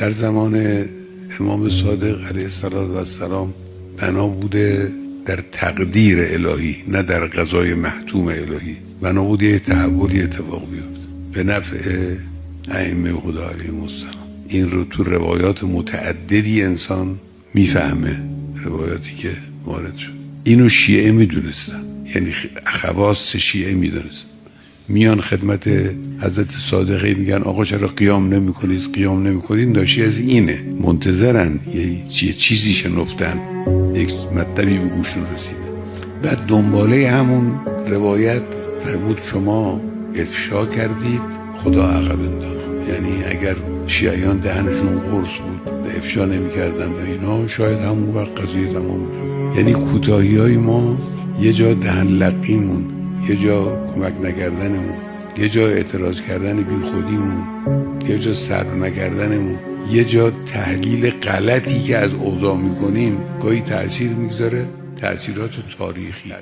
در زمان امام صادق علیه السلام بنا بوده در تقدیر الهی، نه در قضای محتوم الهی، بنا بوده یه تحولی اتفاق بیفته به نفع ائمه خدا علیهم السلام. این رو تو روایات متعددی انسان میفهمه، روایاتی که وارد شد. اینو شیعه میدونستن، یعنی خواص شیعه میدونستن. میان خدمت حضرت صادقه میگن آقا چرا قیام نمیکنید؟ ناشی از اینه، منتظرن یه چیزی شنفتن، یک مطلبی به گوشون رسیده. بعد دنباله همون روایت فرمود شما افشا کردید، خدا عقب انداخت. یعنی اگر شیعیان دهنشون قرص بود و افشا نمیکردن به اینا، شاید همون وقت قضیه تمام بود. یعنی کوتاهی های ما یه جا دهن لقیمون، یه جا کمک نکردنمون، یه جا اعتراض کردن بی خودیمون، یه جا صبر نکردنمون، یه جا تحلیل غلطی که از اوضاع میکنیم گاهی تأثیر میگذاره، تأثیرات تاریخی.